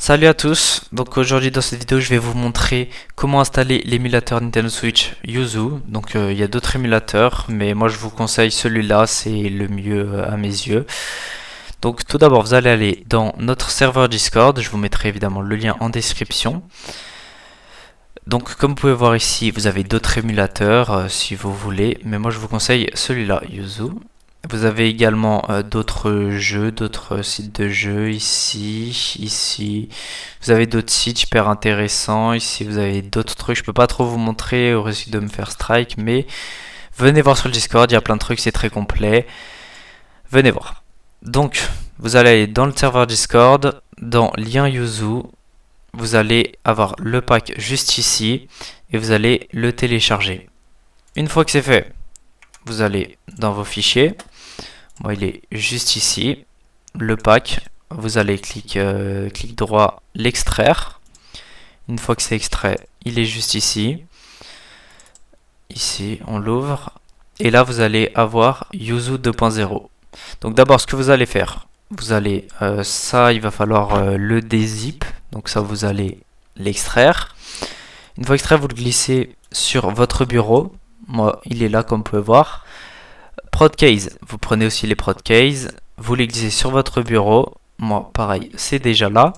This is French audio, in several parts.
Salut à tous, donc aujourd'hui dans cette vidéo je vais vous montrer comment installer l'émulateur Nintendo Switch Yuzu. Donc il y a d'autres émulateurs mais moi je vous conseille celui-là, c'est le mieux à mes yeux. Donc tout d'abord vous allez aller dans notre serveur Discord, je vous mettrai évidemment le lien en description. Donc comme vous pouvez voir ici vous avez d'autres émulateurs si vous voulez, mais moi je vous conseille celui-là Yuzu. Vous avez également d'autres jeux, d'autres sites de jeux ici. Vous avez d'autres sites hyper intéressants. Ici, vous avez d'autres trucs. Je peux pas trop vous montrer au risque de me faire strike, mais venez voir sur le Discord. Il y a plein de trucs, c'est très complet. Venez voir. Donc, vous allez aller dans le serveur Discord, dans lien Yuzu. Vous allez avoir le pack juste ici et vous allez le télécharger. Une fois que c'est fait, vous allez dans vos fichiers. Moi, il est juste ici, le pack. Vous allez clic droit, l'extraire. Une fois que c'est extrait, il est juste ici. Ici, on l'ouvre. Et là, vous allez avoir Yuzu 2.0. Donc d'abord, ce que vous allez faire, vous allez, ça, il va falloir le dézip. Donc ça, vous allez l'extraire. Une fois extrait, vous le glissez sur votre bureau. Moi, il est là, comme vous pouvez voir. Prodcase, vous prenez aussi les Prodcase, vous les glissez sur votre bureau. Moi, pareil, c'est déjà là.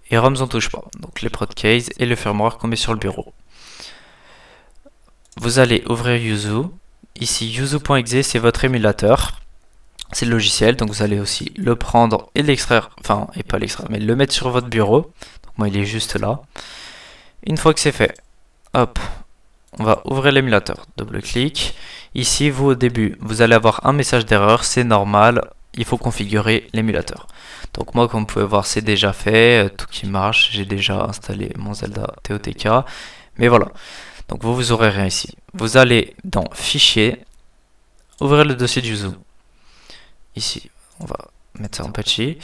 Et ROMs, on touche pas. Donc les Prodcase et le firmware qu'on met sur le bureau. Vous allez ouvrir Yuzu. Ici, yuzu.exe, c'est votre émulateur. C'est le logiciel, donc vous allez aussi le prendre et l'extraire. Enfin, et pas l'extraire, mais le mettre sur votre bureau. Donc moi, il est juste là. Une fois que c'est fait, hop, on va ouvrir l'émulateur. Double-clic. Ici, vous au début, vous allez avoir un message d'erreur, c'est normal, il faut configurer l'émulateur. Donc moi, comme vous pouvez voir, c'est déjà fait, tout qui marche, j'ai déjà installé mon Zelda TOTK, mais voilà. Donc vous aurez rien ici. Vous allez dans Fichier, ouvrir le dossier Yuzu. Ici, on va mettre ça en patchy.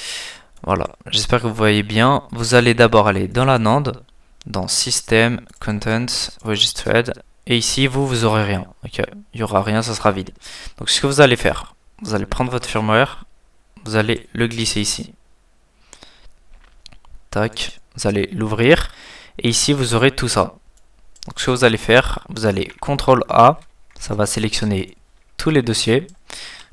Voilà, j'espère que vous voyez bien. Vous allez d'abord aller dans la NAND, dans System, Contents, Registered. Et ici, vous aurez rien. Ok, il n'y aura rien, ça sera vide. Donc, ce que vous allez faire, vous allez prendre votre firmware, vous allez le glisser ici. Tac, vous allez l'ouvrir. Et ici, vous aurez tout ça. Donc, ce que vous allez faire, vous allez CTRL A, ça va sélectionner tous les dossiers.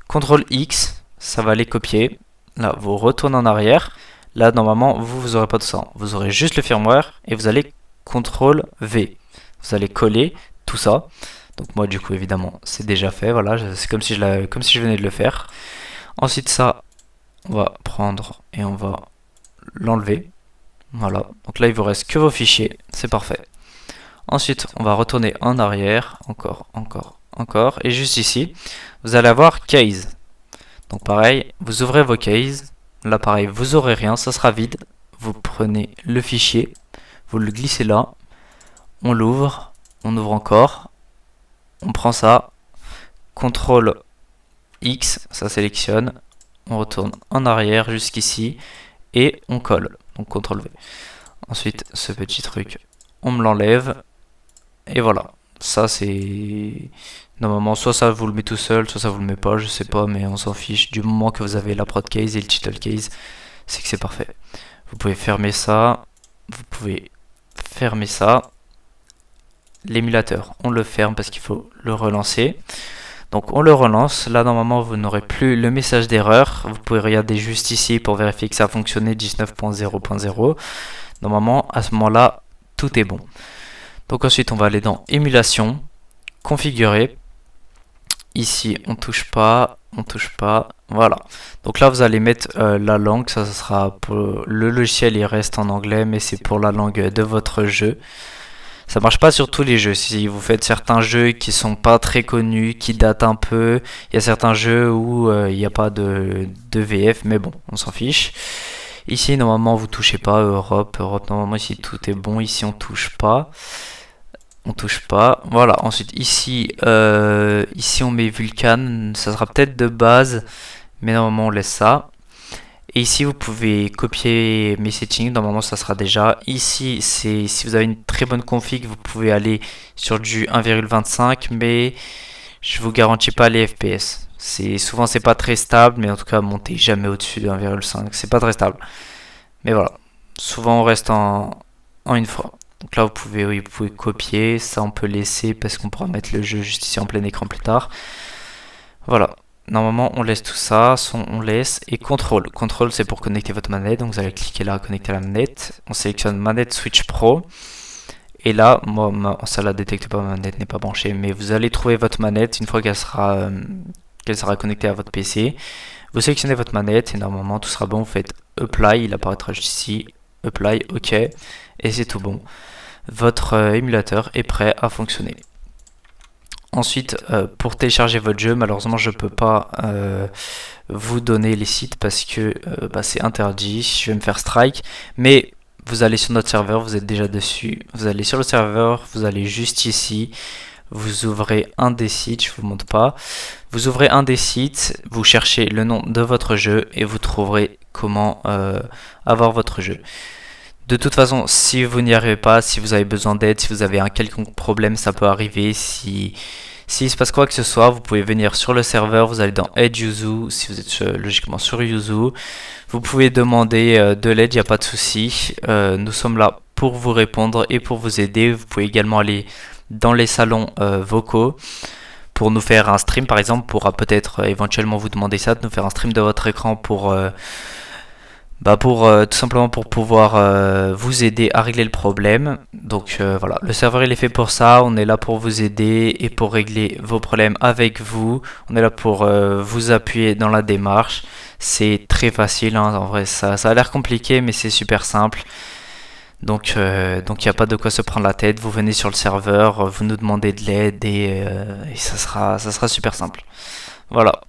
CTRL X, ça va les copier. Là, vous retournez en arrière. Là, normalement, vous n'aurez pas tout ça. Vous aurez juste le firmware et vous allez CTRL V. Vous allez coller tout ça. Donc moi du coup évidemment c'est déjà fait, voilà, c'est comme si je venais de le faire. Ensuite ça, on va prendre et on va l'enlever. Voilà, donc là il vous reste que vos fichiers, c'est parfait. Ensuite on va retourner en arrière, encore, et juste ici, vous allez avoir case. Donc pareil, vous ouvrez vos cases, là pareil, vous aurez rien, ça sera vide. Vous prenez le fichier, vous le glissez là, on l'ouvre. On ouvre encore, on prend ça, CTRL X, ça sélectionne, on retourne en arrière jusqu'ici et on colle, donc CTRL V. Ensuite, ce petit truc, on me l'enlève et voilà. Ça c'est normalement soit ça vous le met tout seul, soit ça vous le met pas, je sais pas, mais on s'en fiche. Du moment que vous avez la prod case et le title case, c'est que c'est parfait. Vous pouvez fermer ça, vous pouvez fermer ça. L'émulateur, on le ferme parce qu'il faut le relancer. Donc on le relance. Là normalement vous n'aurez plus le message d'erreur. Vous pouvez regarder juste ici pour vérifier que ça a fonctionné 19.0.0. Normalement à ce moment là tout est bon. Donc ensuite on va aller dans émulation, configurer. Ici on touche pas, voilà. Donc là vous allez mettre la langue, ça sera pour le logiciel, il reste en anglais mais c'est pour la langue de votre jeu. Ça marche pas sur tous les jeux. Si vous faites certains jeux qui sont pas très connus, qui datent un peu, il y a certains jeux où il n'y a pas de VF, mais bon, on s'en fiche. Ici, normalement, vous touchez pas Europe, normalement, ici, tout est bon. Ici, on touche pas. Voilà. Ensuite, ici, on met Vulkan. Ça sera peut-être de base, mais normalement, on laisse ça. Et ici vous pouvez copier mes settings, normalement ça sera déjà. Ici c'est si vous avez une très bonne config, vous pouvez aller sur du 1,25, mais je vous garantis pas les FPS. Souvent c'est pas très stable, mais en tout cas montez jamais au-dessus de 1,5, c'est pas très stable. Mais voilà. Souvent on reste en une fois. Donc là oui, vous pouvez copier, ça on peut laisser parce qu'on pourra mettre le jeu juste ici en plein écran plus tard. Voilà. Normalement, on laisse tout ça, on laisse, et contrôle. Contrôle, c'est pour connecter votre manette, donc vous allez cliquer là, connecter la manette. On sélectionne manette Switch Pro. Et là, ça la détecte pas, ma manette n'est pas branchée, mais vous allez trouver votre manette une fois qu'elle sera connectée à votre PC. Vous sélectionnez votre manette et normalement tout sera bon. Vous faites Apply, il apparaîtra juste ici. Apply, OK, et c'est tout bon. Votre émulateur est prêt à fonctionner. Ensuite, pour télécharger votre jeu, malheureusement je peux pas vous donner les sites parce que c'est interdit. Je vais me faire strike, mais vous allez sur notre serveur, vous êtes déjà dessus. Vous allez sur le serveur, vous allez juste ici, vous ouvrez un des sites, je vous montre pas. Vous ouvrez un des sites, vous cherchez le nom de votre jeu et vous trouverez comment avoir votre jeu. De toute façon, si vous n'y arrivez pas, si vous avez besoin d'aide, si vous avez un quelconque problème, ça peut arriver. S'il se passe quoi que ce soit, vous pouvez venir sur le serveur, vous allez dans Aide Yuzu, si vous êtes logiquement sur Yuzu. Vous pouvez demander de l'aide, il n'y a pas de souci. Nous sommes là pour vous répondre et pour vous aider. Vous pouvez également aller dans les salons vocaux pour nous faire un stream, par exemple. On pourra peut-être éventuellement vous demander ça, de nous faire un stream de votre écran pour tout simplement pour pouvoir vous aider à régler le problème. Donc voilà, le serveur il est fait pour ça, on est là pour vous aider et pour régler vos problèmes avec vous. On est là pour vous appuyer dans la démarche. C'est très facile, hein. En vrai ça a l'air compliqué mais c'est super simple. Donc il n'y a pas de quoi se prendre la tête, vous venez sur le serveur, vous nous demandez de l'aide et ça sera super simple. Voilà.